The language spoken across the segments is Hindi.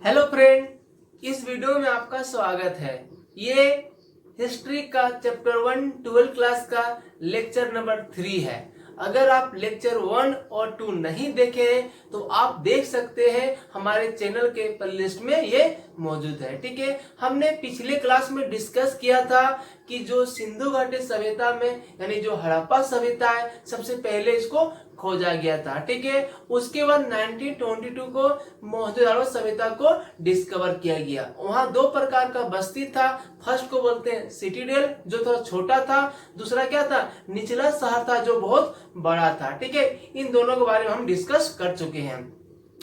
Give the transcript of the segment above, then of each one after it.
हेलो फ्रेंड, इस वीडियो में आपका स्वागत है। ये हिस्ट्री का चैप्टर 1 12th क्लास का लेक्चर नंबर 3 है। अगर आप लेक्चर 1 और 2 नहीं देखे हैं तो आप देख सकते हैं, हमारे चैनल के प्लेलिस्ट में ये मौजूद है। ठीक है, हमने पिछले क्लास में डिस्कस किया था कि जो सिंधु घाटी सभ्यता में यानी जो हड़प्पा सभ्यता है, सबसे पहले इसको खोजा गया था। ठीक है, उसके बाद 1922 को मोहनजोदड़ो सभ्यता को डिस्कवर किया गया। वहां दो प्रकार का बस्ती था। फर्स्ट को बोलते हैं सिटीडेल, जो थोड़ा छोटा था। दूसरा क्या था, निचला शहर था, जो बहुत बड़ा था। ठीक है, इन दोनों के बारे में हम डिस्कस कर चुके हैं।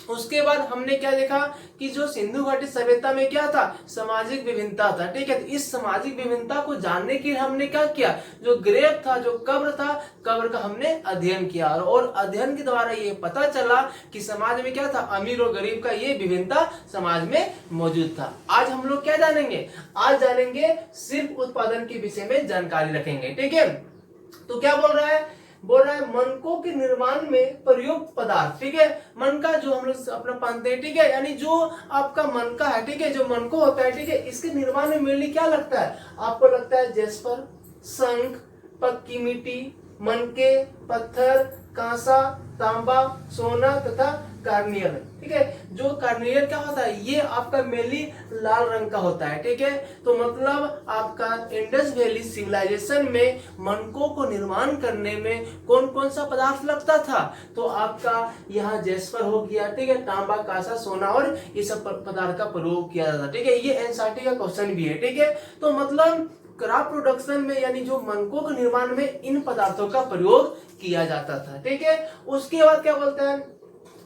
उसके बाद हमने क्या देखा कि जो सिंधु घाटी सभ्यता में क्या था, सामाजिक विभिन्नता था। ठीक है, तो इस सामाजिक विभिन्नता को जानने के लिए हमने क्या किया, जो ग्रेव था, जो कब्र था, कब्र का हमने अध्ययन किया और अध्ययन के द्वारा ये पता चला कि समाज में क्या था, अमीर और गरीब का ये विभिन्नता समाज में मौजूद था। आज हम लोग क्या जानेंगे, आज जानेंगे शिल्प उत्पादन के विषय में जानकारी रखेंगे। ठीक है, तो क्या बोल रहा है मनकों के निर्माण में प्रयुक्त पदार्थ। ठीक है, मनका जो हम लोग अपना पहनते हैं, ठीक है, यानी जो आपका मनका है, ठीक है, जो मनको होता है, ठीक है, इसके निर्माण में मेनली क्या लगता है आपको, लगता है जेस्पर, शंख, पक्की मिट्टी, मनके, पत्थर, कांसा, तांबा, सोना तथा कार्नियर। ठीक है, जो कार्नियर क्या होता है, ये आपका मेनली लाल रंग का होता है। ठीक है, तो मतलब आपका इंडस वैली सिविलाइजेशन में मनकों को निर्माण करने में कौन कौन सा पदार्थ लगता था, तो आपका यहाँ जेस्पर हो गया, ठीक है, तांबा, कांसा, सोना और ये सब पदार्थ का प्रयोग किया जाता है। ठीक है, ये एनसीईआरटी का क्वेश्चन भी है। ठीक है, तो मतलब क्रॉप प्रोडक्शन में यानी जो मनकों के निर्माण में इन पदार्थों का प्रयोग किया जाता था। ठीक है, उसके बाद क्या बोलते हैं,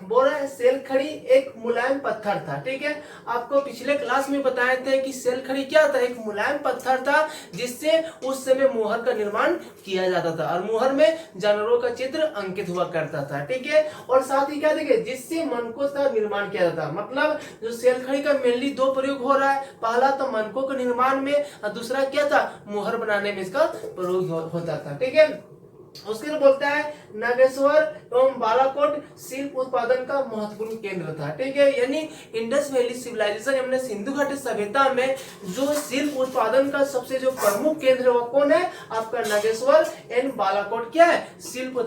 बोल रहा है सेल खड़ी एक मुलायम पत्थर था। ठीक है, आपको पिछले क्लास में बताए थे कि सेल खड़ी क्या था, एक मुलायम पत्थर था जिससे उस समय मोहर का निर्माण किया जाता था और मोहर में जानवरों का चित्र अंकित हुआ करता था। ठीक है, और साथ ही क्या देखिए, जिससे मनकों का निर्माण किया जाता, मतलब जो सेल खड़ी का मेनली दो प्रयोग हो रहा है। पहला तो मनकों के निर्माण में और दूसरा क्या था, मोहर बनाने में इसका प्रयोग होता था। ठीक है, उसके लिए बोलता है नागेश्वर एवं बालाकोट शिल्प उत्पादन का महत्वपूर्ण केंद्र था। ठीक है, यानी इंडस वैली सिविलाइजेशन हमने सिंधु घाटी सभ्यता में जो शिल्प उत्पादन का सबसे जो प्रमुख केंद्र है वो कौन है, आपका नागेश्वर एंड बालाकोट क्या है, शिल्प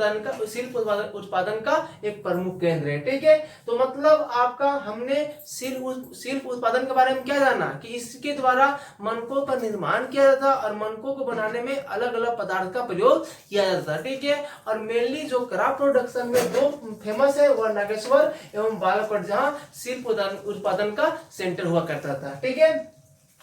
उत्पादन का एक प्रमुख केंद्र है। ठीक है, तो मतलब आपका हमने शिल्प उत्पादन के बारे में क्या जाना कि इसके द्वारा मनकों का निर्माण किया जाता और मनकों को बनाने में अलग अलग पदार्थ का प्रयोग किया जाता। ठीक है, और मेनली जो क्रॉप प्रोडक्शन में दो फेमस है वह नागेश्वर एवं बालाकोट, जहां शिल्प उत्पादन का सेंटर हुआ करता था। ठीक है,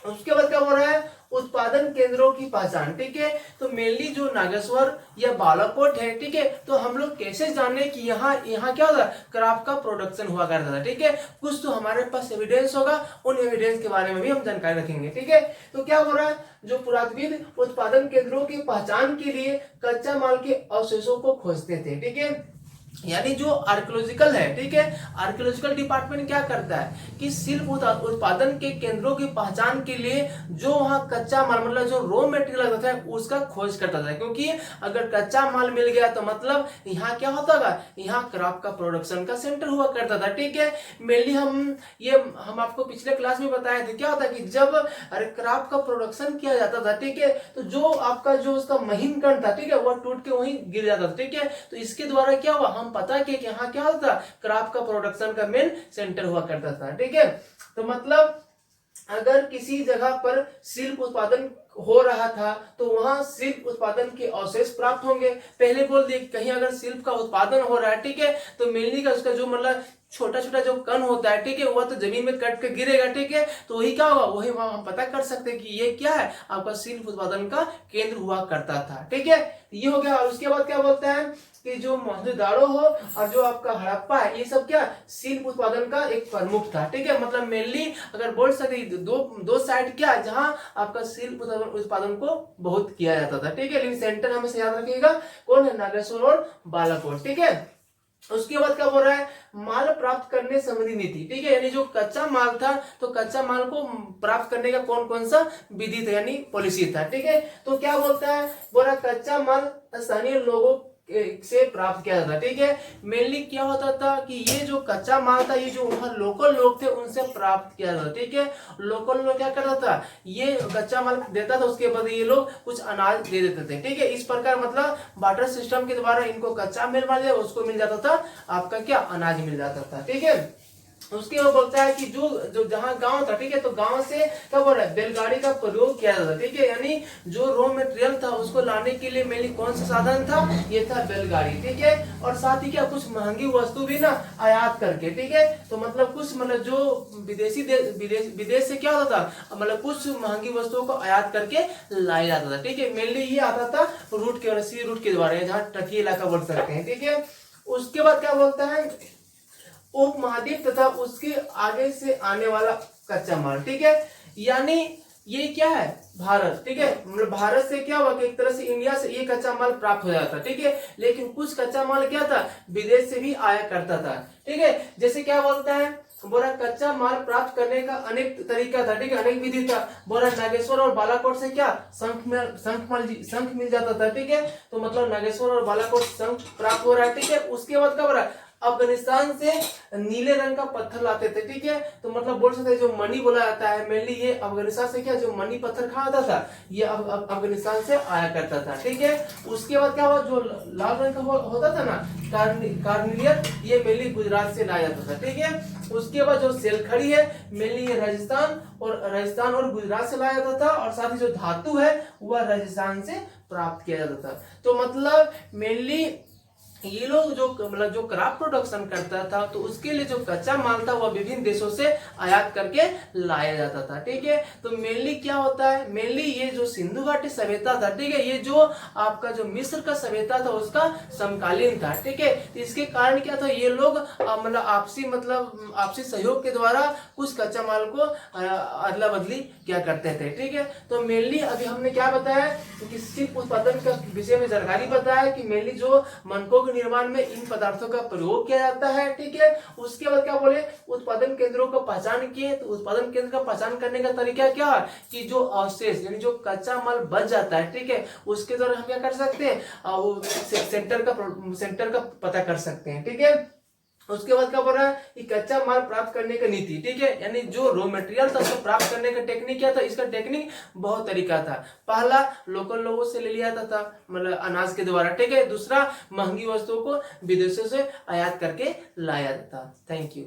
उसके बाद क्या हो रहा है, उत्पादन केंद्रों की पहचान। ठीक है, तो मेनली जो नागेश्वर या बालाकोट है, ठीक है, तो हम लोग कैसे जाने कि यहाँ क्या होता है, क्रॉप का प्रोडक्शन हुआ करता था। ठीक है, कुछ तो हमारे पास एविडेंस होगा, उन एविडेंस के बारे में भी हम जानकारी रखेंगे। ठीक है, तो क्या हो रहा है, जो पुरातत्वविद उत्पादन केंद्रों की पहचान के लिए कच्चा माल के अवशेषों को खोजते थे। ठीक है, यानी जो आर्कियोलॉजिकल है, ठीक है, आर्कियोलॉजिकल डिपार्टमेंट क्या करता है कि शिल्प उत्पादन के केंद्रों की पहचान के लिए जो वहां कच्चा माल मतलब जो रॉ मटेरियल लगता है उसका खोज करता था, क्योंकि अगर कच्चा माल मिल गया तो मतलब यहाँ क्या होता है, यहाँ क्रॉप का प्रोडक्शन का सेंटर हुआ करता था। ठीक है, मेनली हम आपको पिछले क्लास में बताए थे क्या होता है कि जब क्रॉप का प्रोडक्शन किया जाता था, ठीक है, तो जो आपका जो उसका महीन कण था, ठीक है, वह टूट के वहीं गिर जाता था। ठीक है, तो इसके द्वारा क्या हुआ, हम पता कि यहाँ क्या होता, क्रॉप का प्रोडक्शन का मेन सेंटर हुआ करता था। ठीक है, तो मतलब अगर किसी जगह पर शिल्प उत्पादन हो रहा था तो वहां शिल्प उत्पादन के अवशेष प्राप्त होंगे। पहले बोल दिए कहीं अगर शिल्प का उत्पादन हो रहा है, ठीक है, तो मिलनी का उसका जो मतलब छोटा छोटा जो कण होता है, ठीक है, वह तो जमीन में कट के गिरेगा। ठीक है, तो वही क्या होगा, वही वहां हम पता कर सकते हैं कि ये क्या है, आपका शिल्प उत्पादन का केंद्र हुआ करता था। ठीक है, ये हो गया। और उसके बाद क्या बोलते हैं कि जो मोहनजोदाड़ो हो और जो आपका हड़प्पा है, ये सब क्या शिल्प उत्पादन का एक प्रमुख था। ठीक है, मतलब मेनली अगर बोल सके दो साइड क्या जहां आपका शिल्प उत्पादन को बहुत किया जाता था। ठीक है, लेकिन सेंटर हमेशा याद रखिएगा कौन है, नागेश्वर और बालाकोट। ठीक है, उसके बाद क्या बोल रहा है, माल प्राप्त करने संबंधी नीति। ठीक है, यानी जो कच्चा माल था तो कच्चा माल को प्राप्त करने का कौन कौन सा विधि था यानी पॉलिसी था। ठीक है, तो क्या बोलता है, बोला कच्चा माल स्थानीय लोगों से प्राप्त किया जाता, ठीक है। मेनली क्या होता था कि ये जो कच्चा माल था, ये जो वहाँ लोकल लोग थे उनसे प्राप्त किया जाता, ठीक है। लोकल लोग क्या करता था, ये कच्चा माल देता था, उसके बाद ये लोग कुछ अनाज दे देते थे, ठीक है। इस प्रकार मतलब बार्टर सिस्टम के द्वारा इनको कच्चा माल मिल, उसको मिल जाता था आपका क्या, अनाज मिल जाता था, ठीक है। उसके वो बोलता है कि जो जो जहाँ गांव था, ठीक है, तो गांव से क्या बोल रहा है, बैलगाड़ी का प्रयोग किया जाता, ठीक है। यानी जो रॉ मटेरियल था उसको लाने के लिए मेनली कौन सा साधन था, ये था बैलगाड़ी, ठीक है। और साथ ही क्या कुछ महंगी वस्तु भी ना आयात करके, ठीक है। तो मतलब कुछ मतलब जो विदेश से क्या होता था, मतलब कुछ महंगी वस्तुओं को आयात करके लाया जाता था, ठीक है। मेनली ये आता था रूट के, सी रूट के द्वारा, जहाँ तटीय इलाका बोल सकते हैं, ठीक है। उसके बाद क्या बोलता है, उपमहाद्वीप तथा उसके आगे से आने वाला कच्चा माल, ठीक है। यानी ये क्या है, भारत, ठीक है। मतलब भारत से क्या हुआ कि एक तरह से इंडिया से ये कच्चा माल प्राप्त हो जाता, ठीक है। लेकिन कुछ कच्चा माल क्या था, विदेश से भी आया करता था, ठीक है। जैसे क्या बोलता है, बोरा कच्चा माल प्राप्त करने का अनेक तरीका था, ठीक है, अनेक विधि था। बोरा नागेश्वर और बालाकोट से क्या शंख मिल जाता था, ठीक है। तो मतलब नागेश्वर और बालाकोट शंख प्राप्त हो रहा है, ठीक है। उसके बाद क्या हो रहा है, अफगानिस्तान से नीले रंग का पत्थर लाते थे, ठीक है। तो मतलब बोल सकते हैं जो मणि बोला जाता है, मेनली ये अफगानिस्तान से क्या, जो मणि पत्थर कहाँ आता था, ये अफगानिस्तान से आया करता था, ठीक है। उसके बाद क्या हुआ, जो लाल रंग का होता था ना, कार्निलियर, ये मेनली गुजरात से लाया जाता था, ठीक है। उसके बाद जो सेलखड़ी है, मेनली ये राजस्थान और गुजरात से लाया जाता था। और साथ ही जो धातु है वह राजस्थान से प्राप्त किया जाता था। तो मतलब मेनली ये लोग जो मतलब जो क्राप प्रोडक्शन करता था, तो उसके लिए जो कच्चा माल था वह विभिन्न देशों से आयात करके लाया जाता था, ठीक है। तो मेनली क्या होता है, मेनली ये जो सिंधु घाटी सभ्यता था, ठीक है, ये जो आपका जो मिस्र का सभ्यता था उसका समकालीन था, ठीक है। तो इसके कारण क्या था, ये लोग मतलब आपसी सहयोग के द्वारा कुछ कच्चा माल को अदला बदली क्या करते थे, ठीक है। तो मेनली अभी हमने क्या बताया कि सिर्फ उत्पादन का विषय में जानकारी बताया कि मेनली जो मनकों निर्माण में इन पदार्थों का प्रयोग किया जाता है, ठीक है। उसके बाद क्या बोले, उत्पादन केंद्रों का पहचान किए। तो उत्पादन केंद्र का पहचान करने का तरीका क्या है कि जो अवशेष यानी जो कच्चा माल बच जाता है, ठीक है, उसके द्वारा हम क्या कर सकते हैं, वो सेंटर का पता कर सकते हैं, ठीक है। उसके बाद क्या बोल रहा है कि कच्चा माल प्राप्त करने का नीति, ठीक है, यानी जो रॉ मटेरियल था उसको प्राप्त करने का टेक्निक क्या था, इसका टेक्निक बहुत तरीका था। पहला लोकल लोगों से ले लिया था मतलब अनाज के द्वारा, ठीक है। दूसरा महंगी वस्तुओं को विदेशों से आयात करके लाया जाता। Thank you.